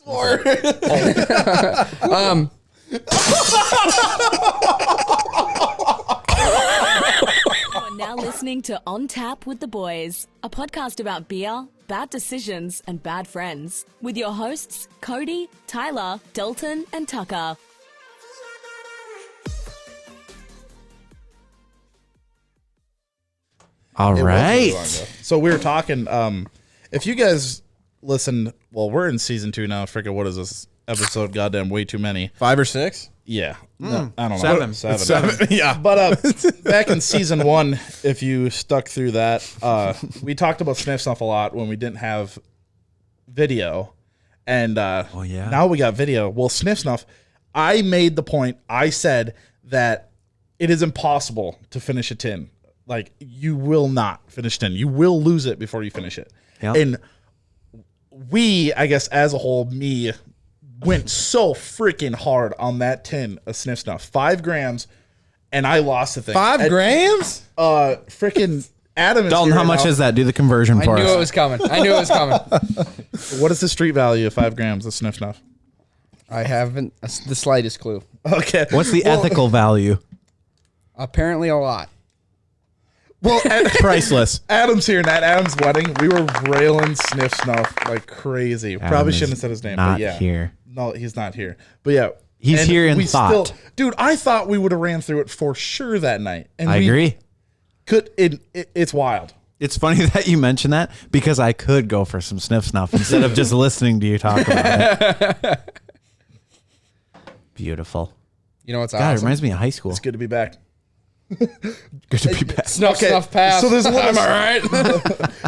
You're now listening to On Tap with the Boys, a podcast about beer, bad decisions, and bad friends, with your hosts Kody, Tyler, Dalton, and Tucker. All right. So we were talking. If you guys listen, well, we're in season 2 now. Freaking, what is this episode? Goddamn, way too many. 5 or 6? Yeah, no, I don't know. 7. Yeah, but back in season 1, if you stuck through that, we talked about Sniff Snuff a lot when we didn't have video, and now we got video. Well, Sniff Snuff, I made the point. I said that it is impossible to finish a tin. Like, you will not finish 10. You will lose it before you finish it. Yep. And we, I guess, as a whole, me, went so freaking hard on that tin of Sniff Snuff. 5 grams, and I lost the thing. 5 grams? Freaking Adam is Dalton, how much is that? Do the conversion for us. I knew it was coming. What is the street value of 5 grams of Sniff Snuff? I haven't the slightest clue. Okay. What's the ethical value? Apparently a lot. Well, priceless. Adam's here, and at Adam's wedding, we were railing Sniff Snuff like crazy. Adam Probably shouldn't have said his name, not but yeah. here. No, he's not here. But yeah. He's here in thought. Dude, I thought we would have ran through it for sure that night. And I agree. It's wild. It's funny that you mentioned that because I could go for some Sniff Snuff instead of just listening to you talk about it. Beautiful. You know what's God, awesome? it reminds me of high school. It's good to be back. Good to be back. Snuff pass. So there's a little, am I right?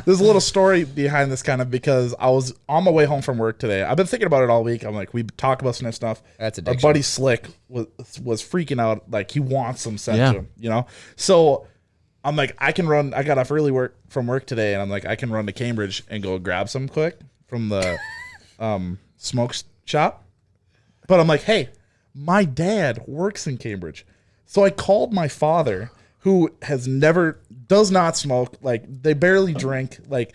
There's a little story behind this kind of because I was on my way home from work today. I've been thinking about it all week. I'm like, we talk about Sniff Snuff. That's Our addiction. buddy Slick was freaking out. Like, he wants some sent to him, you know? So I'm like, I can run. I got off early from work today, and I'm like, I can run to Cambridge and go grab some quick from the smoke shop. But I'm like, hey, my dad works in Cambridge. So I called my father, who does not smoke. Like, they barely drink. Like,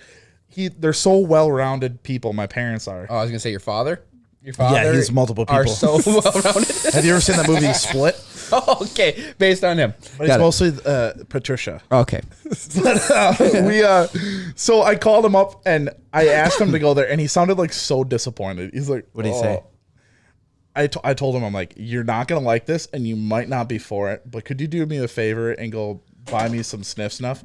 they're so well-rounded people. My parents are. Oh, I was gonna say your father. Your father. Yeah, he's multiple people. Are so well-rounded. Have you ever seen that movie Split? Oh, okay, based on him. But it's mostly Patricia. Okay. But so I called him up and I asked him to go there, and he sounded like so disappointed. He's like, What did he say? I told him, I'm like, you're not going to like this and you might not be for it, but could you do me a favor and go buy me some Sniff Snuff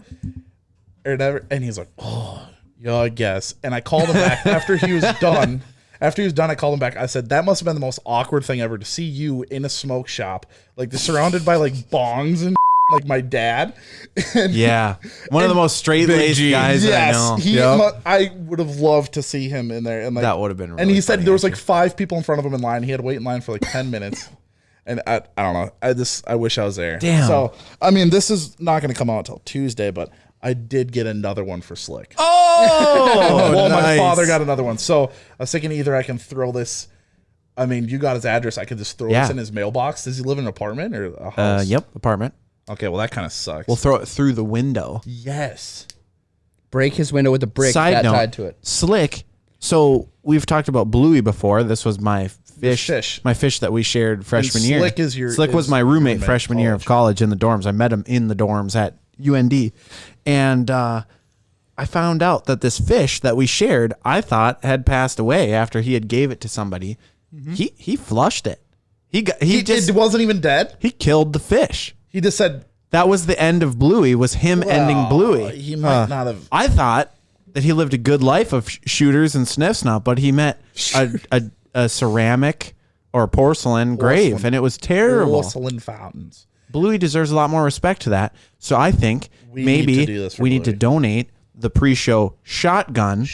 or whatever? And he's like, oh, yeah, I guess. And I called him back after he was done. After he was done, I called him back. I said, that must have been the most awkward thing ever to see you in a smoke shop, like surrounded by like bongs and like my dad. And, Yeah. One of the most straight-laced guys that I know. I would have loved to see him in there. And like, That would have been really And he said funny, there was like actually. 5 people in front of him in line. He had to wait in line for like 10 minutes. And I don't know. I wish I was there. Damn. So, I mean, this is not going to come out until Tuesday, but I did get another one for Slick. Oh, Well, my nice. father got another one. So I was thinking either I can throw this. I mean, you got his address. I could just throw this in his mailbox. Does he live in an apartment or a house? Yep, apartment. Okay, well, that kind of sucks. We'll throw it through the window. Yes. Break his window with a brick Side note, tied to it. Slick. So we've talked about Bluey before. This was my fish. My fish that we shared freshman year. Slick was my roommate freshman year of college in the dorms. I met him in the dorms at UND. And I found out that this fish that we shared, I thought had passed away after he had gave it to somebody. Mm-hmm. He flushed it. It wasn't even dead? He killed the fish. He just said... That was the end of Bluey, was him ending Bluey. He might not have... I thought that he lived a good life of shooters and Sniff Snuff, but he met a ceramic or porcelain grave, and it was terrible. Porcelain fountains. Bluey deserves a lot more respect to that. So I think we need to donate the pre-show shotgun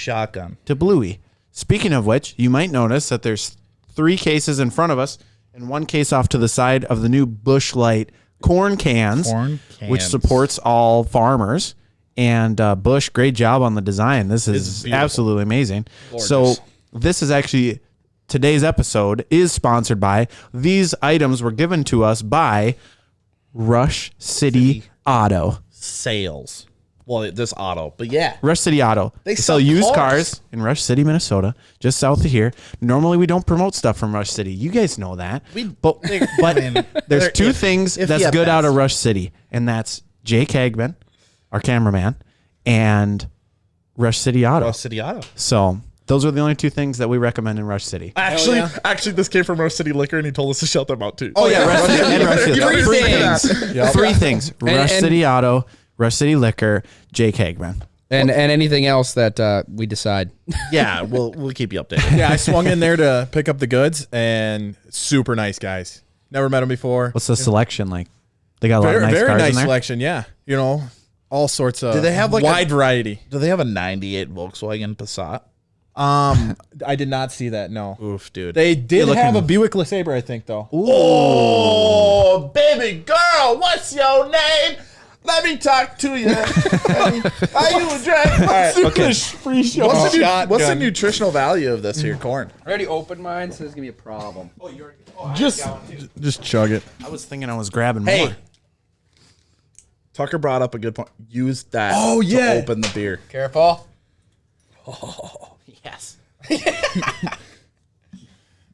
to Bluey. Speaking of which, you might notice that there's 3 cases in front of us and 1 case off to the side of the new Busch Light corn cans, which supports all farmers. And Busch, great job on the design. This is absolutely amazing. Gorgeous. So this is actually, today's episode is sponsored by, these items were given to us by Rush City Auto. Sales. Well, this Otto, but yeah. Rush City Auto. They sell used cars in Rush City, Minnesota, just south of here. Normally, we don't promote stuff from Rush City. You guys know that. But there's two things that's good out of Rush City, and that's Jake Hagman, our cameraman, and Rush City Auto. Rush City Auto. So those are the only two things that we recommend in Rush City. Actually, this came from Rush City Liquor, and he told us to shout them out too. Oh yeah, Rush City and Rush City. Three things: Rush City Auto, Rush City Liquor, Jake Hagman. And anything else that we decide. Yeah, we'll keep you updated. Yeah, I swung in there to pick up the goods, and super nice guys. Never met them before. What's the selection like? They got a lot of nice very cars nice in there? selection. Yeah, you know, all sorts of. Do they have wide variety? Do they have a '98 Volkswagen Passat? I did not see that. No. Oof, dude. They did have a Buick LeSabre, I think, though. Ooh. Oh, baby girl, what's your name? Let me talk to you. Are you a drag? All right, okay. Free show. What's the nutritional value of this here corn? I already opened mine, so this is going to be a problem. Just chug it. I was thinking I was grabbing more. Tucker brought up a good point. Use that to open the beer. Careful. Oh, yes. This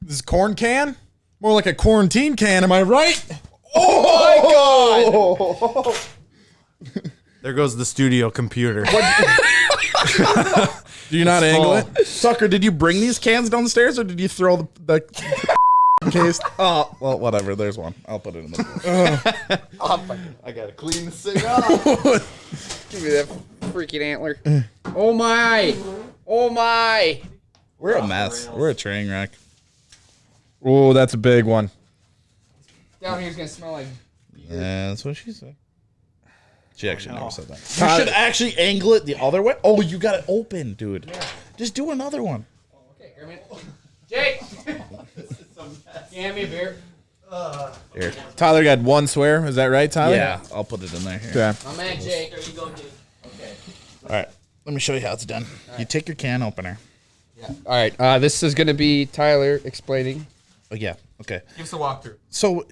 is corn can? More like a quarantine can, am I right? Oh my God! There goes the studio computer. Do you not angle it? Tucker, did you bring these cans downstairs or did you throw the case? Oh, well, whatever. There's one. I'll put it in the I gotta clean the thing off. Give me that freaking antler. Oh my! Oh my! We're a mess. We're a train wreck. Oh, that's a big one. Down here's gonna smell like. Yeah, that's what she said. She actually never said that. You should actually angle it the other way. Oh, you got it open, dude. Yeah. Just do another one. Okay, here, man. Jake! Hand me a beer. Here. Tyler got one swear. Is that right, Tyler? Yeah, I'll put it in there. Here. Okay. My man, Jake. There you go, dude. Okay. All right. Let me show you how it's done. You take your can opener. Yeah. All right. This is going to be Tyler explaining. Oh, yeah. Okay. Give us a walkthrough. So,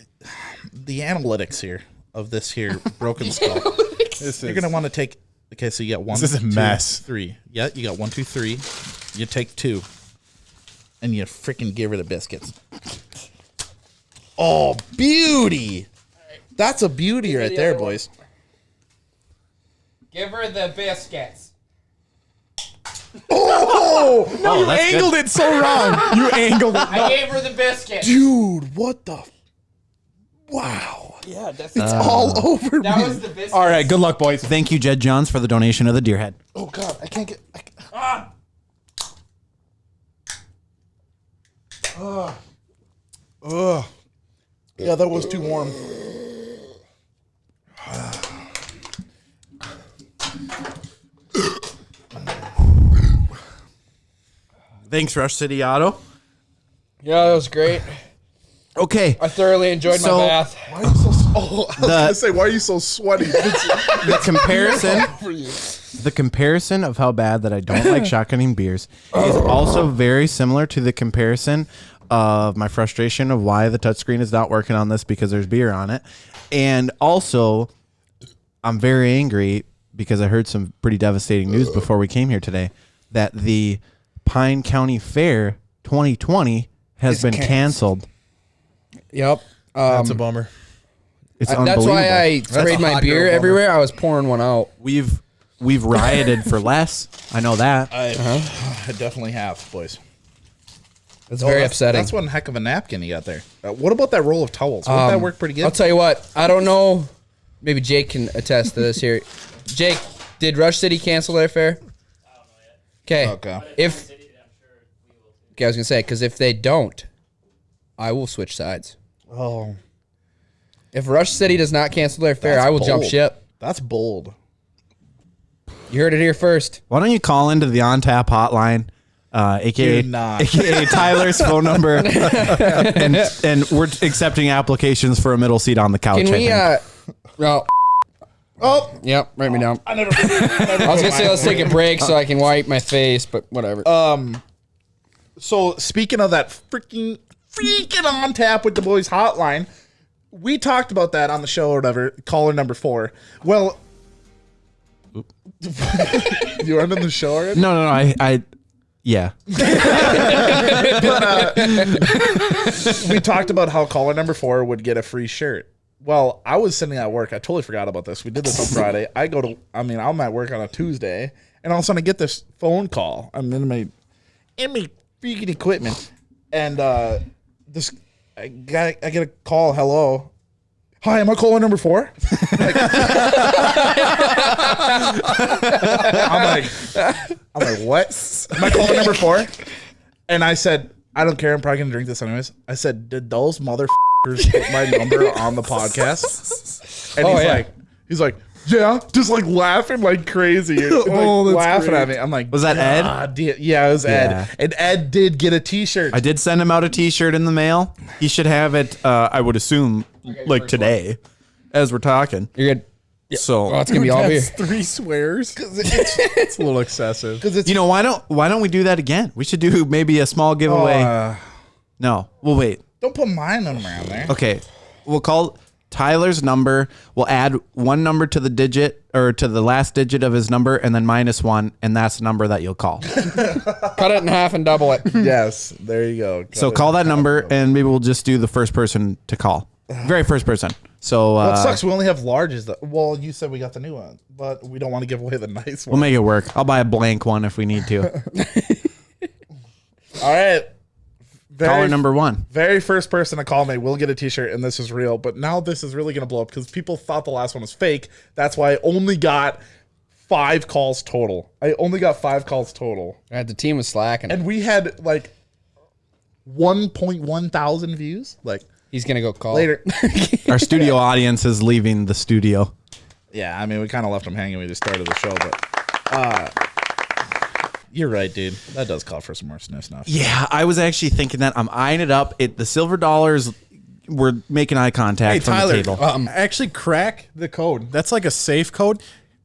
the analytics here of this here broken skull. You're going to want to take... Okay, so you got 1, This is a mess. 3. Yeah, you got 1, 2, 3. You take 2. And you freaking give her the biscuits. Oh, beauty! That's a beauty right there, boys. Give her the biscuits. Oh, you angled it so wrong. You angled it. I gave her the biscuits. dude, what the? Wow. Yeah, that's It's all over that me. was the biscuits. All right, good luck, boys. Thank you, Jed Johns, for the donation of the deer head. Oh, God, I can't get... Yeah, that was too warm. Thanks, Rush City Auto. Yeah, that was great. Okay. I thoroughly enjoyed my bath. Why are you so... Oh, I was going to say, why are you so sweaty? The comparison of how bad that I don't like shotgunning beers is also very similar to the comparison of my frustration of why the touchscreen is not working on this because there's beer on it. And also, I'm very angry because I heard some pretty devastating news before we came here today that the Pine County Fair 2020 has been canceled. Yep. That's a bummer. It's That's unbelievable. why I sprayed my beer everywhere. I was pouring one out. We've rioted for less. I know that. I definitely have, boys. It's very upsetting. That's one heck of a napkin you got there. What about that roll of towels? Wouldn't that work pretty good? I'll tell you what. I don't know. Maybe Jake can attest to this here. Jake, did Rush City cancel their fair? Okay. Okay. Okay, I was gonna say because if they don't, I will switch sides. Oh, If Rush City does not cancel their fair, That's I will jump bold. ship. that's bold. You heard it here first. Why don't you call into the On Tap hotline, aka Do not. aka Tyler's phone number, and we're accepting applications for a middle seat on the couch. Can we? Well. Oh, Yep. Write me down. I never. I was gonna say let's take a break so I can wipe my face, but whatever. So speaking of that freaking On Tap with the Boys hotline, we talked about that on the show or whatever. Caller number 4. Well, You ended the show already? No. Yeah. We talked about how caller number 4 would get a free shirt. Well, I was sitting at work. I totally forgot about this. We did this on Friday. I'm at work on a Tuesday, and all of a sudden I get this phone call. I'm in my freaking equipment, and I get a call. Hello. Hi, am I caller number 4? I'm like, what? Am I caller number 4? And I said, I don't care. I'm probably gonna drink this anyways. I said, did those motherfuckers put my number on the podcast? And he's like, yeah, just like laughing like crazy. And, like, laughing great. At me. I'm like, was that Ed? Yeah, it was Ed. And Ed did get a T-shirt. I did send him out a T-shirt in the mail. He should have it. I would assume like today, as we're talking. You're good. Yeah. So it's gonna be all beer. 3 swears. It's a little excessive. Why don't we do that again? We should do maybe a small giveaway. No, we'll wait. Don't put my number on there. Okay, we'll call Tyler's number. We'll add one number to the digit or to the last digit of his number, and then -1, and that's the number that you'll call. Cut it in half and double it. Yes, there you go. So call that number, and maybe we'll just do the first person to call. Very first person. So it sucks. We only have larges. Well, you said we got the new one, but we don't want to give away the nice one. We'll make it work. I'll buy a blank one if we need to. All right. Caller number 1. Very first person to call me will get a T-shirt, and this is real. But now this is really going to blow up because people thought the last one was fake. That's why I only got 5 calls total. The team was slacking. And we had like 1.1 thousand views. Like, he's going to go call. Later. Our studio audience is leaving the studio. Yeah, I mean, we kind of left them hanging. We just started the show, but you're right, dude. That does call for some more sniff snuff. Yeah, I was actually thinking that. I'm eyeing it up. The silver dollars were making eye contact from Tyler, the table. Actually crack the code. That's like a safe code.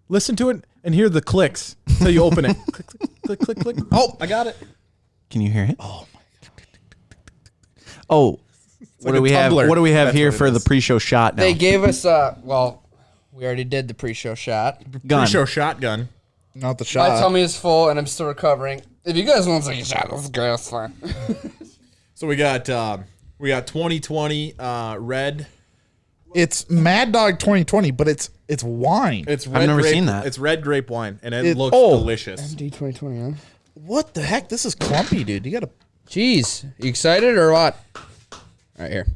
Listen to it and hear the clicks until you open it. Click, click, click, click, click. Oh, I got it. Can you hear it? Oh, my God. Oh, what do we have? What do we have here for the pre-show shot now? They gave us, we already did the pre-show shot. Pre-show shotgun. Not the shot. My tummy is full and I'm still recovering. If you guys want to take a shot, let's go. That's fine. So we got 2020 red. It's Mad Dog 2020, but it's wine. It's red I've never grape, seen that. It's red grape wine, and it looks delicious. MD 2020, huh? What the heck? This is clumpy, dude. You gotta. Jeez, you excited or what? Right here.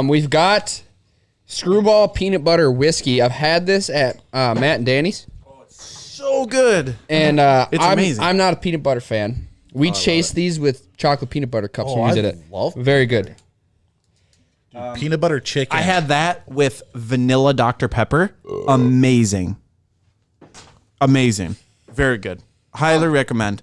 We've got Screwball Peanut Butter Whiskey. I've had this at Matt and Danny's. So good. And it's amazing. I'm not a peanut butter fan. We chase these with chocolate peanut butter cups when we did it. Very good. Dude, peanut butter chicken. I had that with vanilla Dr. Pepper. Amazing. Amazing. Very good. Highly recommend.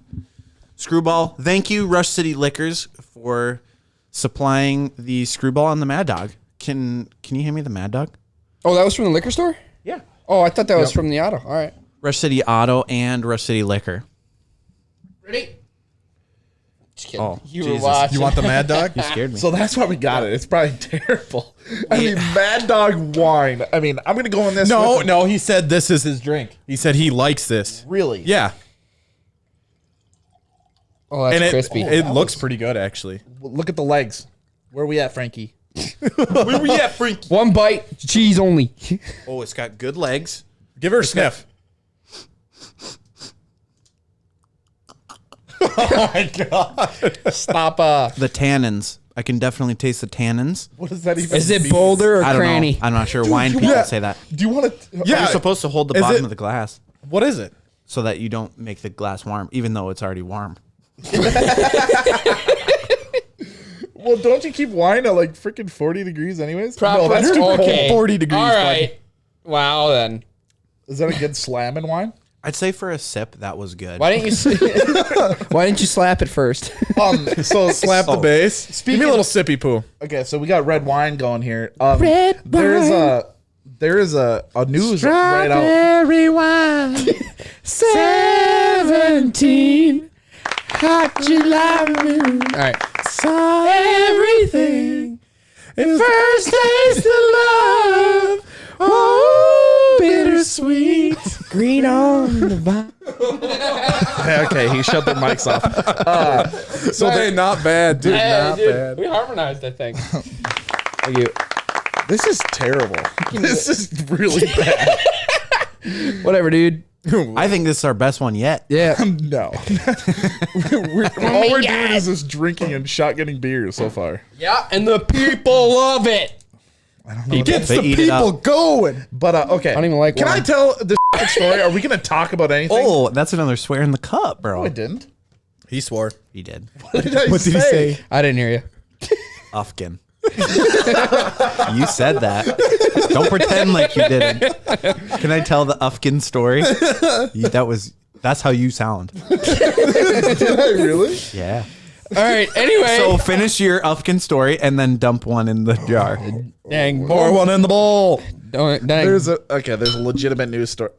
Screwball. Thank you, Rush City Liquors, for supplying the Screwball and the Mad Dog. Can you hand me the Mad Dog? Oh, that was from the liquor store? Yeah. Oh, I thought that was from the Otto. All right. Rush City Otto and Rush City Liquor. Ready? Just kidding. Oh, you Jesus. were watching. You want the Mad Dog? You scared me. So that's why we got it. It's probably terrible. I mean, Mad Dog wine. I mean, I'm gonna go on this. No. He said this is his drink. He said he likes this. Really? Yeah. Oh, that's crispy. It looks pretty good, actually. Look at the legs. Where are we at, Frankie? Where we at, Frankie? One bite, cheese only. Oh, it's got good legs. Give her a sniff. Oh my God. Stop. The tannins. I can definitely taste the tannins. What does that even Is it mean? Boulder or I don't Cranny? know. I'm not sure. Wine people say that. Do you want to? Yeah. You're supposed to hold the Is bottom it- of the glass What is it? so that you don't make the glass warm, even though it's already warm. Well, don't you keep wine at like freaking 40 degrees anyways? Proper. that's too cold. Okay. 40 degrees, All bud. right. Wow, then. Is that a good slam in wine? I'd say for a sip, that was good. Why didn't you slap it first? So Slap the base. Give me a little sippy poo. Okay, so we got red wine going here. Red There is a news right out. Strawberry wine. 17. Hot July moon. All right. Saw everything. At first taste of love. Oh, bittersweet. Green on the vine. Okay, he shut their mics off. So they're not bad, dude. Not bad. We harmonized, I think. Thank you. This is terrible. This is really bad. Whatever, dude. I think this is our best one yet. Yeah. No. All we're doing is just drinking and shotgunning beers so far. Yeah, and the people love it. I don't know. Gets They the eat it people up. going. But okay. I don't even like Can wine. I tell this story? Are we going to talk about anything? Oh, that's another swear in the cup, bro. No, I didn't. He swore. He did. What did I What did he say? I didn't hear you. Ufkin. You said that. Don't pretend like you didn't. Can I tell the Ufkin story? That's how you sound. Did I really? Yeah. All right, anyway. So finish your Ufkin story and then dump one in the jar. Dang. Pour one in the bowl. Dang. There's a legitimate news story.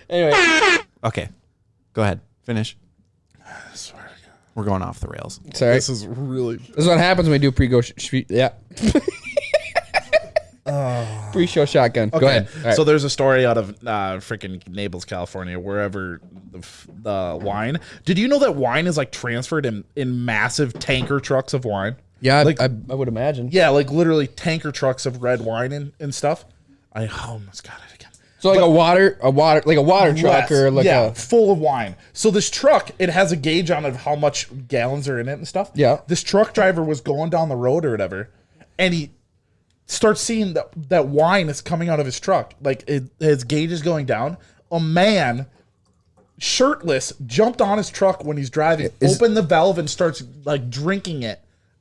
Anyway. Okay. Go ahead. Finish. We're going off the rails. Sorry. This is really. This is what happens when we do pre-go. Yeah. Pre-show shotgun. Okay. Go ahead. All right. So there's a story out of freaking Naples, California, wherever the wine. Did you know that wine is like transferred in massive tanker trucks of wine? yeah, like- I would imagine. Yeah, like literally tanker trucks of red wine and stuff. I almost got it again. So like a water truck or like yeah, a. full of wine. So this truck, it has a gauge on it of how much gallons are in it and stuff. Yeah. This truck driver was going down the road or whatever, and he starts seeing that wine is coming out of his truck. Like his gauge is going down. A man, shirtless, jumped on his truck when he's driving, opened the valve and starts like drinking it.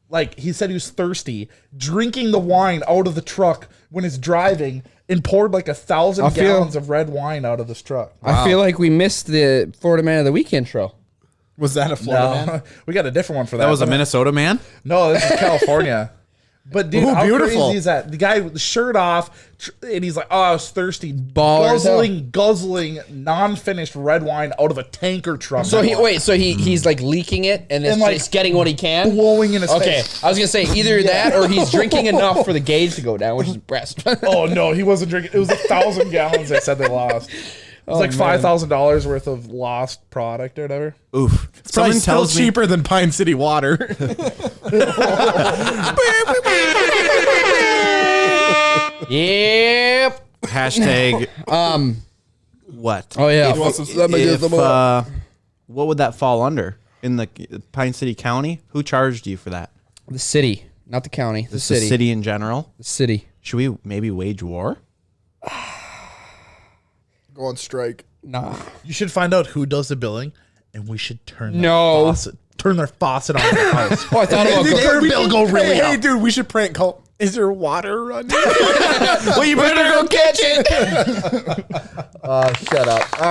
Like he said he was thirsty, drinking the wine out of the truck when he's driving, and poured like 1,000 gallons of red wine out of this truck. I feel like we missed the Florida Man of the Week intro. Was that a Florida man? We got a different one for that. That was a Minnesota man? No, this is California. But dude, Ooh, how beautiful. crazy is that? The guy with the shirt off, and he's like, "Oh, I was thirsty." Baller as hell. Guzzling non-finished red wine out of a tanker truck. So he's like leaking it and it's And, like, just getting what he can. blowing in his Okay, face. I was gonna say either that or he's drinking enough for the gauge to go down, which is impressed. Oh no, he wasn't drinking. It was 1,000 gallons. They said they lost. It was like $5,000 worth of lost product or whatever. Oof. It's probably Someone still tells me cheaper than Pine City water. Yep. hashtag what? Oh yeah. What would that fall under? In the Pine City County? Who charged you for that? The city, not the county. The Just the city. city in general? The city. Should we maybe wage war? Go on strike. Nah. You should find out who does the billing, and we should turn No. their faucet on their house. Oh, I thought about Their bill go really Hey, up. dude, we should prank call. Is there water running? well, you better go catch it. Shut up. All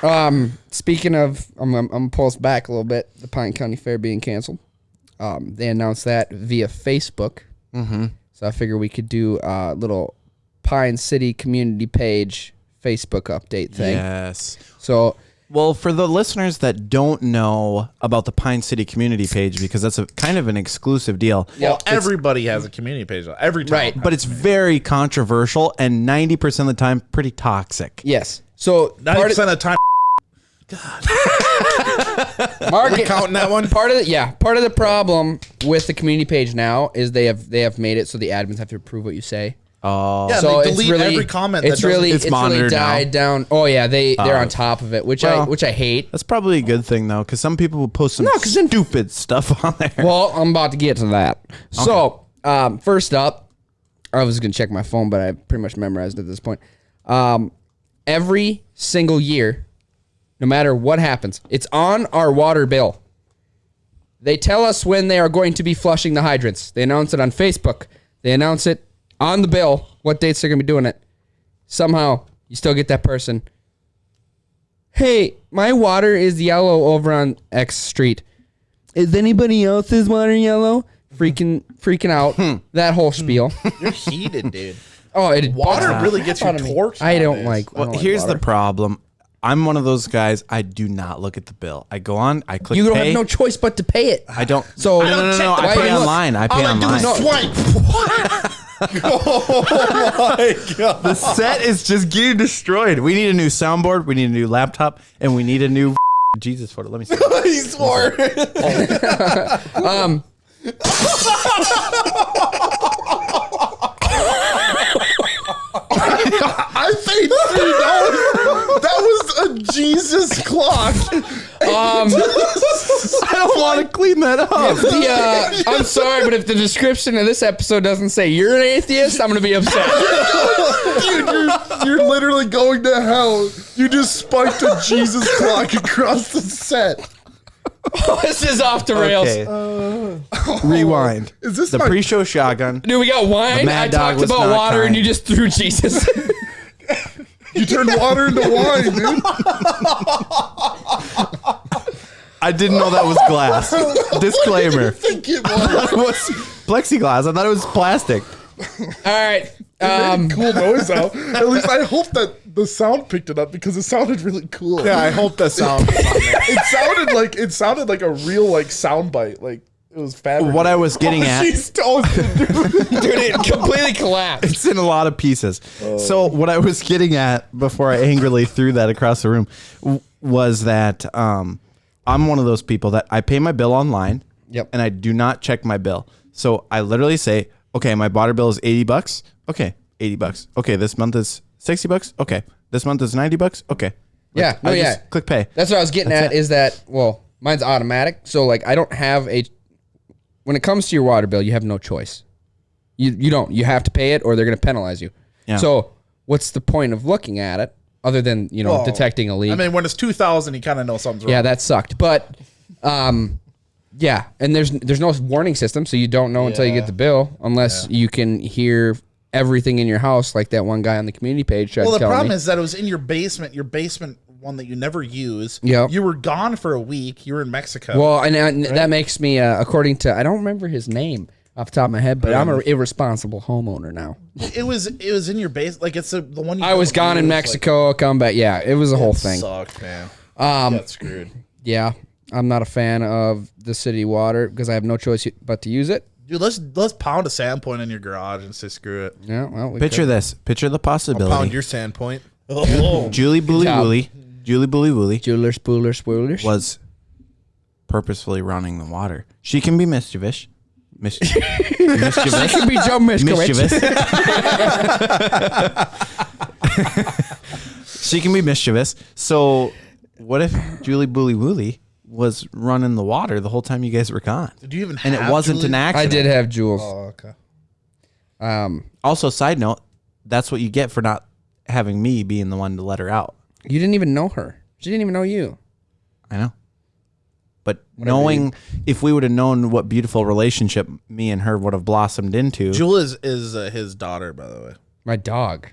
right. Speaking of, I'm gonna pull us back a little bit. The Pine County Fair being canceled. They announced that via Facebook. Mm-hmm. So I figure we could do a little Pine City community page Facebook update thing. Yes. So. Well, for the listeners that don't know about the Pine City community page, because that's a kind of an exclusive deal. Well, everybody has a community page. Every time. Right. But it's very controversial and 90% of the time pretty toxic. Yes. So 90% of the time. Market counting that one? Part of the problem with the community page now is they have made it so the admins have to approve what you say. Oh, Yeah, So they it's delete really every comment. It's that really It's it's really monitored now. died down. Oh yeah, they're on top of it, which I hate. that's probably a good thing, though, because some people will post some stupid stuff on there. Well, I'm about to get to that. So first up, I was gonna check my phone, but I pretty much memorized it at this point. Every single year, no matter what happens, it's on our water bill. They tell us when they are going to be flushing the hydrants. They announce it on Facebook. They announce it on the bill, what dates they're going to be doing it. Somehow, you still get that person. Hey, my water is yellow over on X street. Is anybody else's water yellow? Freaking out. That whole spiel. You're heated, dude. Oh, it Water really gets you torched. I don't nowadays. like. Well, here's the problem. I'm one of those guys. I do not look at the bill. I go on. I click. You don't pay. have no choice but to pay it. I don't. So No. I pay online. I pay online. Swipe. Oh my god! The set is just getting destroyed. We need a new soundboard. We need a new laptop, and we need a new Jesus photo. Let me see. He swore. I paid $3. That was a Jesus clock. I don't want to clean that up. I'm sorry, but if the description of this episode doesn't say you're an atheist, I'm gonna be upset. Dude, you're literally going to hell. You just spiked a Jesus clock across the set. This is off the rails. Okay. Rewind. Is this the pre-show shotgun? Dude, we got wine. I talked about water, and you just threw Jesus. You turned water into wine, dude. I didn't know that was glass. Disclaimer. I think it was. I thought it was plexiglass. I thought it was plastic. All right. Cool noise out. At least I hope that the sound picked it up because it sounded really cool. Yeah, I hope the sound. It sounded like a real like sound bite. Like it was fabricated. What I was getting at. She's toasted, dude. Dude, it completely collapsed. It's in a lot of pieces. So what I was getting at before I angrily threw that across the room was that I'm one of those people that I pay my bill online. Yep. And I do not check my bill. So I literally say, okay, my water bill is $80. Okay, $80. Okay, this month is $60. Okay, this month is $90. Okay. Yeah. I just click pay. That's what I was getting at. Is that, well, mine's automatic. So like I don't have when it comes to your water bill, you have no choice. You don't. You have to pay it or they're going to penalize you. Yeah. So what's the point of looking at it other than, detecting a leak? I mean, when it's 2,000, you kind of know something's wrong. Yeah, that sucked. But yeah, and there's no warning system, so you don't know until you get the bill unless you can hear everything in your house, like that one guy on the community page tried to tell me. Well, the problem is that it was in your basement one that you never use. Yep. You were gone for a week. You were in Mexico. Well, and that makes me, according to, I don't remember his name off the top of my head, but I'm an irresponsible homeowner now. It was in your base, like it's the one. I was gone in Mexico, come back. Yeah, it was a whole thing. Sucked, man. Got screwed. Yeah, I'm not a fan of the city water because I have no choice but to use it. Dude, let's pound a sandpoint in your garage and say screw it. Yeah, well, Picture this. Picture the possibility. Pound your sandpoint. Oh, Julie Bluey Wooley. Julie Bluey Wooley Spoolers. was purposefully running the water. She can be mischievous. Mischievous. She can be Joe Mischievous. She can be mischievous. So what if Julie Bluey Wooley was running the water the whole time you guys were gone? Did you even and have it wasn't Julie? an accident. I did have Jules. Oh, okay. Also, side note, that's what you get for not having me being the one to let her out. You didn't even know her. She didn't even know you. I know. But knowing if we would have known what beautiful relationship me and her would have blossomed into. Jewel is his daughter, by the way. My dog.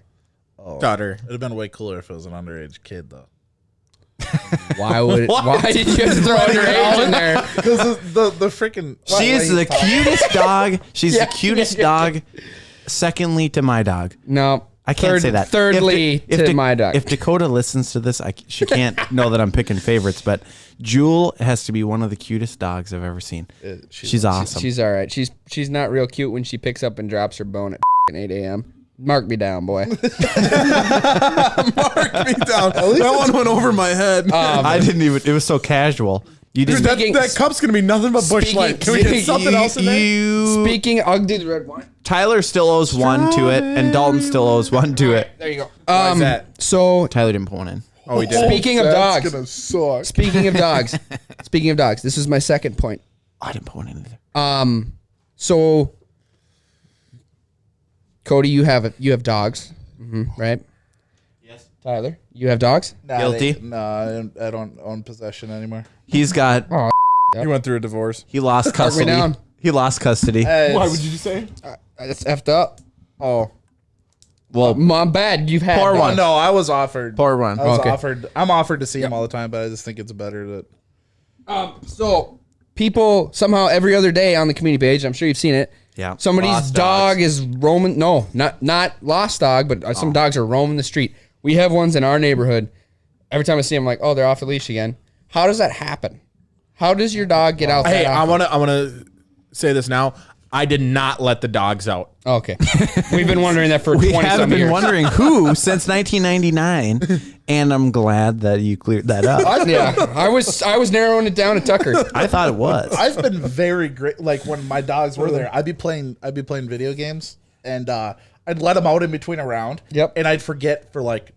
Oh, Daughter. It'd have been way cooler if it was an underage kid, though. Why did you just throw your age in there? Because the freaking. She is the cutest dog. She's the cutest dog. Secondly to my dog. No. I can't say that. Thirdly to my dog. If Dakota listens to this, she can't know that I'm picking favorites, but Jewel has to be one of the cutest dogs I've ever seen. She's awesome. She's all right. She's not real cute when she picks up and drops her bone at 8 a.m. Mark me down, boy. Mark me down. That one went over my head. I didn't even. It was so casual. You Dude, didn't. that cup's gonna be nothing but Busch Light. Can we get something else in there? Speaking, I'll do the red wine. Tyler still owes one to it, and Dalton still owes one to it. There you go. Why is that? So Tyler didn't put one in. Oh, he did. Speaking of That's dogs. gonna suck. Speaking of dogs. This is my second point. I didn't put one in either. So Kody, you have dogs, right? Yes. Tyler, you have dogs? Guilty. I don't own possession anymore. He's got. You went through a divorce. He lost custody. down. He lost custody. Why would you say? That's effed up. Oh, Well, Mom, bad. You've had Poor dogs. one. No, I was offered. poor one. I was Okay. offered. I'm offered to see him all the time, but I just think it's better that. So people somehow every other day on the community page, I'm sure you've seen it. Yeah. Somebody's Lost dog dogs. is roaming. No, not lost dog, but some dogs are roaming the street. We have ones in our neighborhood. Every time I see them, I'm like, oh, they're off the leash again. How does that happen? How does your dog get out? Hey, I wanna say this now. I did not let the dogs out. Oh, okay. We've been wondering that for 20 some years. We have been wondering who since 1999, and I'm glad that you cleared that up. I was narrowing it down to Tucker. I thought it was. I've been very great. Like when my dogs were there, I'd be playing video games, and I'd let them out in between a round. Yep. And I'd forget for like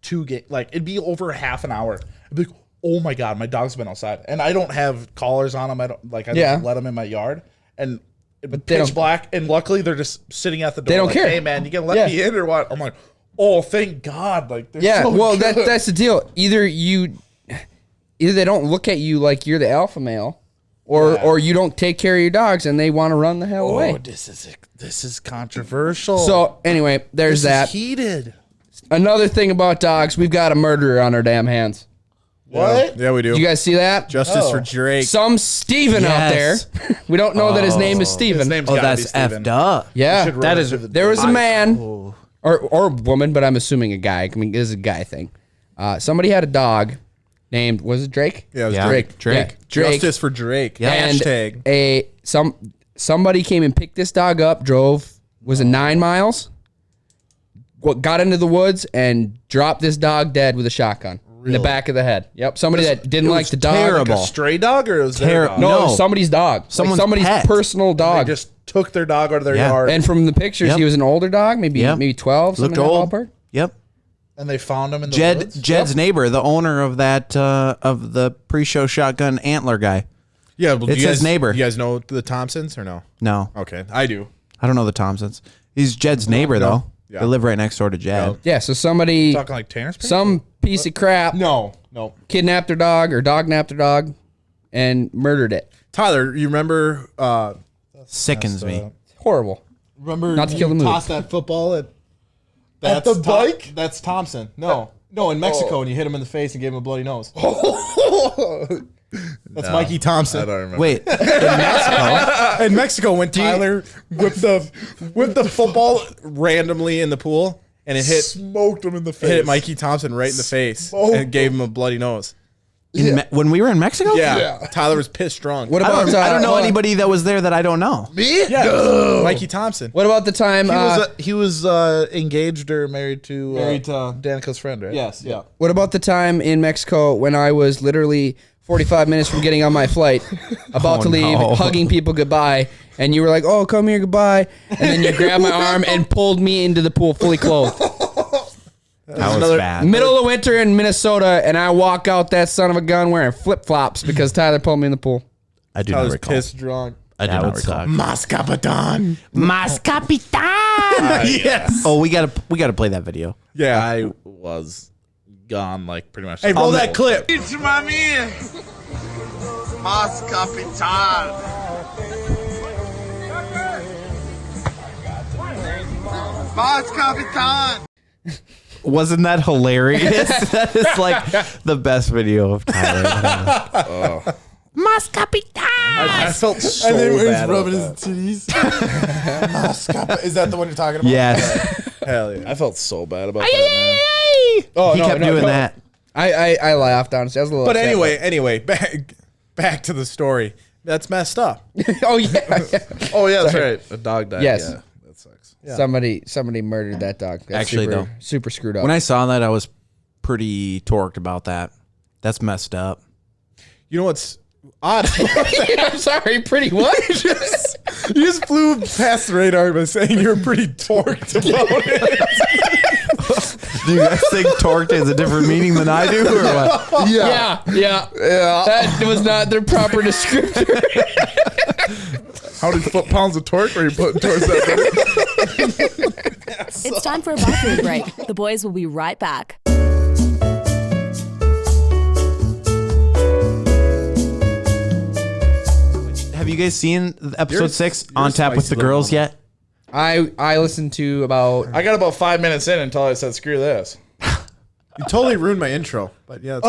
2 games. Like it'd be over half an hour. I'd be like, oh my god, my dog's been outside, and I don't have collars on them. I just let them in my yard, and but pitch black, and luckily they're just sitting at the door. They don't like, care. Hey man, you gonna let me in or what? I'm like, oh thank God. Like well that's the deal. Either they don't look at you like you're the alpha male, or you don't take care of your dogs and they want to run the hell away. This is controversial. So anyway, there's that. Heated. Another thing about dogs, we've got a murderer on our damn hands. What? Yeah, we do. You guys see that? Justice for Drake. Some Steven out there. We don't know that his name is Steven. His name's that's effed up. Yeah. That is. There was a man or woman, but I'm assuming a guy. I mean, this is a guy thing. Somebody had a dog named, was it Drake? Yeah, it was Drake. Yeah, Drake. Justice for Drake. Yeah. And Hashtag. Somebody came and picked this dog up, was it 9 miles? Got into the woods and dropped this dog dead with a shotgun. In the back of the head. Yep. Somebody that didn't like the dog. Terrible. Like a stray dog or it was their dog? No, somebody's dog. Somebody's pet. personal dog. They just took their dog out of their yard. And from the pictures, he was an older dog, maybe 12. Looked something old. Ballpark. Yep. And they found him in the woods? Jed's neighbor, the owner of that of the pre-show shotgun antler guy. Yeah, well, it's his neighbor. You guys know the Thompsons or no? No. Okay, I do. I don't know the Thompsons. He's Jed's neighbor though. Yeah. They live right next door to Jed. Yeah, so somebody, Talking like Tanner's parents? some piece of crap No. kidnapped their dog or dog napped their dog and murdered it. Tyler, you remember? Sickens me. Horrible. Remember? Not to kill the mood. Toss that football at the bike? That's Thompson. No, in Mexico, and you hit him in the face and gave him a bloody nose. That's Mikey Thompson. I don't remember. Wait, In Mexico, when Tyler whipped the football randomly in the pool, and it Smoked him in the face. hit Mikey Thompson right in the face and gave him a bloody nose. when we were in Mexico? Yeah. Tyler was pissed drunk. What I about don't know anybody that was there that I don't know. Me? Yeah, Mikey Thompson. What about the time? He was engaged or married to Danica's friend, right? Yes, yeah. What about the time in Mexico when I was literally 45 minutes from getting on my flight, about to leave, hugging people goodbye, and you were like, "Oh, come here, goodbye," and then you grabbed my arm and pulled me into the pool fully clothed. That was bad. Middle of winter in Minnesota, and I walk out that son of a gun wearing flip flops because Tyler pulled me in the pool. I do I not was recall. pissed drunk. I do not recall. Mas Capitan. Mas Capitan. Yes. Oh, we gotta play that video. Yeah. I was gone like pretty much. Hey, roll that clip. It's mami. Mas Capitan. Mas Capitan. Wasn't that hilarious? That is like the best video of Tyler. Mas Capitan. I felt so And then bad. he's rubbing his titties. Is that the one you're talking about? Yes. Hell yeah. I felt so bad about that, man. Oh, He kept doing that. I laughed, honestly. I was a little But upset, anyway, back to the story. That's messed up. Oh, yeah. Oh, yeah, that's right. A dog died. Yes. Yeah, that sucks. Somebody murdered that dog. That's Actually, super, though, super screwed up. When I saw that, I was pretty torqued about that. That's messed up. You know what's odd? I'm sorry, pretty what? You just flew past the radar by saying you're pretty torqued about it. Do you guys think torqued has a different meaning than I do, or what? Yeah. That was not their proper descriptor. How many foot-pounds of torque are you putting towards that? It's time for a bathroom break. The boys will be right back. Have you guys seen episode 6 you're on Tap with the spicy girls little yet? I listened to about. I got about 5 minutes in until I said, screw this. You totally ruined my intro. But yeah.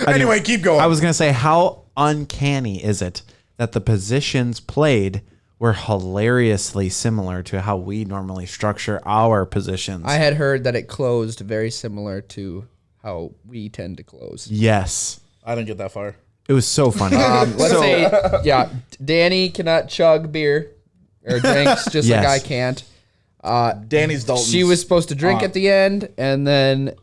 Anyway, keep going. I was gonna say, how uncanny is it that the positions played were hilariously similar to how we normally structure our positions. I had heard that it closed very similar to how we tend to close. Yes. I didn't get that far. It was so funny. Let's say, Danny cannot chug beer or drinks just like I can't. Danny's Dalton. She was supposed to drink at the end, and then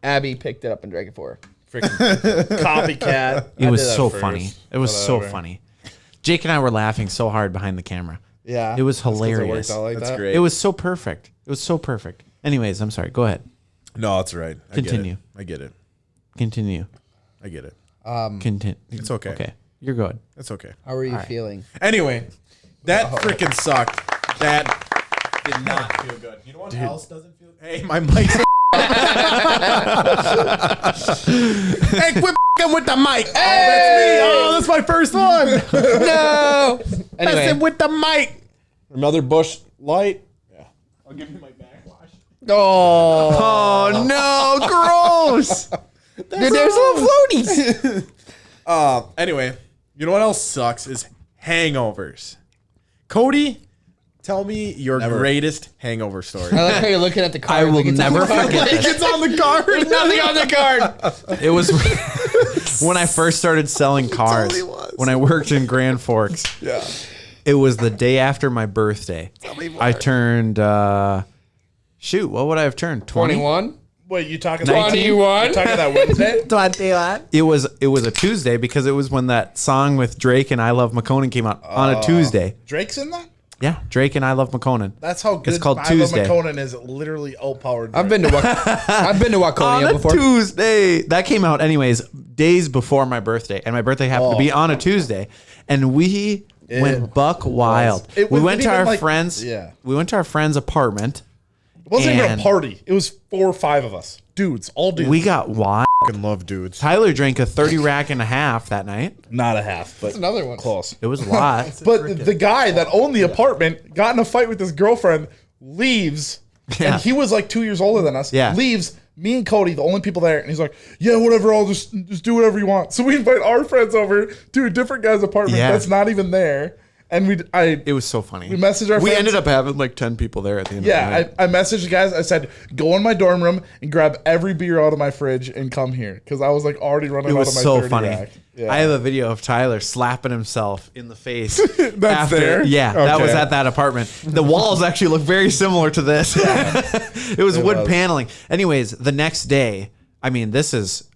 Abby picked it up and drank it for her. Freaking copycat. It was so funny. It was so funny. Jake and I were laughing so hard behind the camera. Yeah. It was hilarious. That's great. It was so perfect. It was so perfect. Anyways, I'm sorry. Go ahead. No, it's right. Continue. I get it. Continue. I get it. Continue. It's okay. Okay. You're good. It's okay. How are you feeling? Anyway, that freaking sucked. That did not feel good. You know what else doesn't feel good? Hey, my mic. Hey, quit with the mic. Oh, that's me. Oh, that's my first one. No. Anyway. I said with the mic. Another Bush Light. Yeah. I'll give you my backwash. Oh no, gross. Dude, there's little floaties. Anyway, you know what else sucks is hangovers. Kody, tell me your greatest hangover story. I like how you're looking at the card. I will never forget this. It's on the card. There's nothing on the card. It was when I first started selling cars. When I worked in Grand Forks. Yeah. It was the day after my birthday. Tell me more. I turned, what would I have turned? 21? Wait, you talking 21? You talking that Wednesday? 21. It was a Tuesday because it was when that song with Drake and I Love McConan came out on a Tuesday. Drake's in that? Yeah, Drake and I Love McConan. That's how good it's called I Tuesday. Love McConan is literally outpowered. I've been to Waconia before. Tuesday. That came out anyways days before my birthday, and my birthday happened to be on a Tuesday, and we went buck wild. We went to our friends. Yeah. We went to our friend's apartment. It wasn't even a party. It was 4 or 5 of us. Dudes, all dudes. We got wild. I fucking love dudes. Tyler drank a 30 rack and a half that night. Not a half, but another one. Close. It was a lot. But the guy that owned the apartment got in a fight with his girlfriend, leaves, and he was like 2 years older than us. Yeah. Leaves, me and Kody, the only people there, and he's like, yeah, whatever, I'll just do whatever you want. So we invite our friends over to a different guy's apartment that's not even there. And it was so funny. We messaged our friends. We ended up having like 10 people there at the end of the night. I messaged the guys. I said, go in my dorm room and grab every beer out of my fridge and come here. Because I was like already running out of my 30 funny. rack. Yeah. I have a video of Tyler slapping himself in the face. That's there? Yeah, that was at that apartment. The walls actually look very similar to this. It was wood paneling. Anyways, the next day, I mean, this is